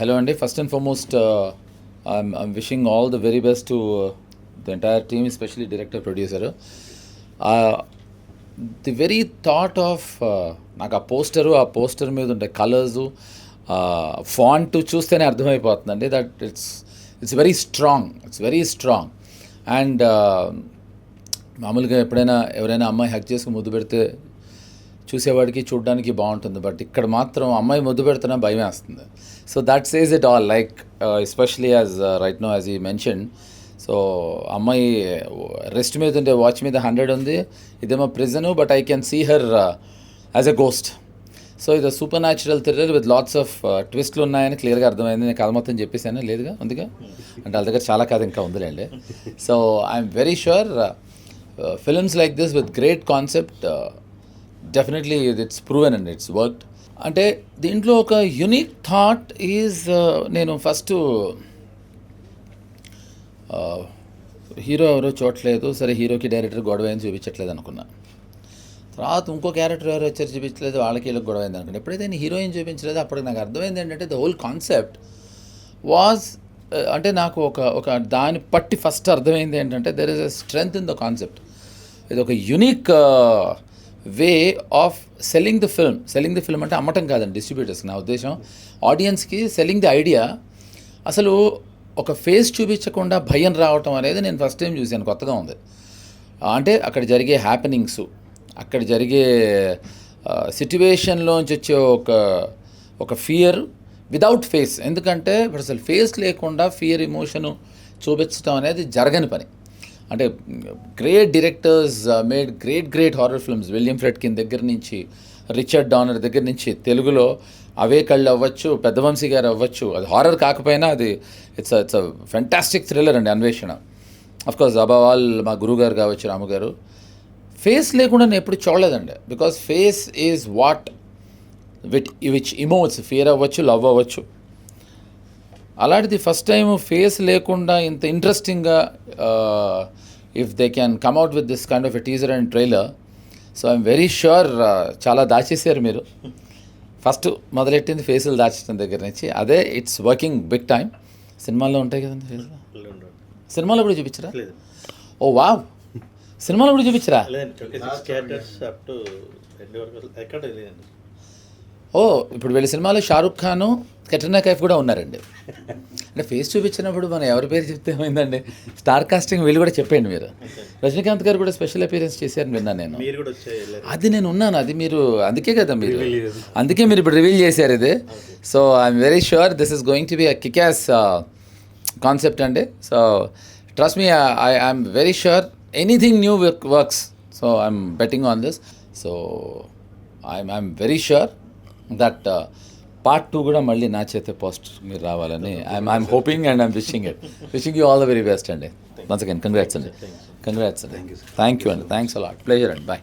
Hello, Andy. First and foremost, I'm wishing all the very best to the entire team, especially director, producer. The very thought of నాకు ఆ poster మీద ఉండే colours font చూస్తేనే అర్థమైపోతుందండి that it's very strong and మామూలుగా ఎప్పుడైనా ఎవరైనా అమ్మాయి హక్ చేసుకుని ముద్దు పెడితే చూసేవాడికి చూడడానికి బాగుంటుంది, బట్ ఇక్కడ మాత్రం అమ్మాయి ముద్దు పెడుతున్నా భయం వేస్తుంది. So that says it all, like especially as right no as he mention. So అమ్మాయి రెస్ట్ మీద ఉండే వాచ్ మీద 100 ఉంది, ఇదేమో prison, but I can see her as a ghost. So ఇది supernatural thriller with lots of ట్విస్ట్లు ఉన్నాయని క్లియర్గా అర్థమైంది. నేను కథ మొత్తం చెప్పేసాను, లేదుగా ఉందిగా, అంటే వాళ్ళ దగ్గర చాలా కథ ఇంకా ఉందిలేండి. So I'm very sure films like this with great concept definitely it's proven and it's worked. అంటే దీంట్లో ఒక యునిక్ థాట్ ఈజ్, నేను ఫస్ట్ హీరో ఎవరో చూడట్లేదు, సరే హీరోకి డైరెక్టర్ గొడవ అయింది చూపించట్లేదు అనుకున్నా. తర్వాత ఇంకో క్యారెక్టర్ ఎవరు వచ్చారు చూపించలేదు, వాళ్ళకి వీళ్ళకి గొడవ అయింది అనుకున్నా. ఎప్పుడైతే నేను హీరోయిన్ చూపించలేదు అప్పటికి నాకు అర్థమైంది ఏంటంటే ద హోల్ కాన్సెప్ట్ వాజ్, అంటే నాకు ఒక దాన్ని పట్టి ఫస్ట్ అర్థమైంది ఏంటంటే there is a strength in the concept. ఇది ఒక unique way of selling the film అంటే అమ్మటం కాదండి, డిస్ట్రిబ్యూటర్స్కి. నా ఉద్దేశం ఆడియన్స్కి సెల్లింగ్ ద ఐడియా. అసలు ఒక ఫేస్ చూపించకుండా భయం రావటం అనేది నేను ఫస్ట్ టైం చూశాను, కొత్తగా ఉంది. అంటే అక్కడ జరిగే హ్యాపెనింగ్స్, అక్కడ జరిగే సిట్యువేషన్లోంచి వచ్చే ఒక ఫియర్ వితౌట్ ఫేస్. ఎందుకంటే ఇప్పుడు అసలు ఫేస్ లేకుండా ఫియర్ ఎమోషను చూపించడం అనేది జరగని పని. అంటే great directors made great horror films. William Friedkin దగ్గర నుంచి, రిచర్డ్ డానర్ దగ్గర నుంచి, తెలుగులో అవే కళ్ళు అవ్వచ్చు, పెద్దవంశీ గారు అవ్వచ్చు. అది హారర్ కాకపోయినా అది ఇట్స్ అ ఫెంటాస్టిక్ థ్రిల్లర్ అండి, అన్వేషణ. అఫ్కోర్స్ అబవ్ ఆల్ మా గురువు గారు కావచ్చు, రాము గారు. ఫేస్ లేకుండా నేను ఎప్పుడు చూడలేదండి, because face is what which emotes, fear అవ్వచ్చు, లవ్ అవ్వచ్చు. అలాంటిది ఫస్ట్ టైం ఫేస్ లేకుండా ఇంత ఇంట్రెస్టింగ్గా if they can come out with this kind of a teaser and trailer. So I'm very sure చాలా దాచేసారు మీరు. ఫస్ట్ మొదలెట్టింది ఫేసులు దాచడం దగ్గర నుంచి, అదే ఇట్స్ వర్కింగ్ బిగ్ టైం. సినిమాల్లో ఉంటాయి కదండి ఫేస్, సినిమాలో కూడా చూపించరా? ఓ వావ్, సినిమాలో కూడా చూపించరా? ఓ ఇప్పుడు వీళ్ళ సినిమాలో షారుఖ్ ఖాను, కట్రీనా కైఫ్ కూడా ఉన్నారండి. అంటే ఫేస్ చూపించినప్పుడు మనం ఎవరి పేరు చెప్తే ఏమైందండి, స్టార్ కాస్టింగ్ వీళ్ళు కూడా చెప్పండి మీరు. రజనీకాంత్ గారు కూడా స్పెషల్ అపీరెన్స్ చేశారని విన్నాను నేను. అది నేను ఉన్నాను, అది మీరు అందుకే కదా అందుకే మీరు ఇప్పుడు రివీల్ చేశారు ఇది. So I'm very sure this is going to be a kick ass concept అండి. So trust me, I'm very sure anything new works. So I'm betting on this. So I'm very sure that part 2 కూడా మళ్ళీ నా చేతే పోస్ట్ మీరు రావాలని I'm hoping and I'm wishing you all the very best అండి. Once again congrats అండి. Thank you అండి. Thanks a lot. ప్లెజర్ అండి. బాయ్.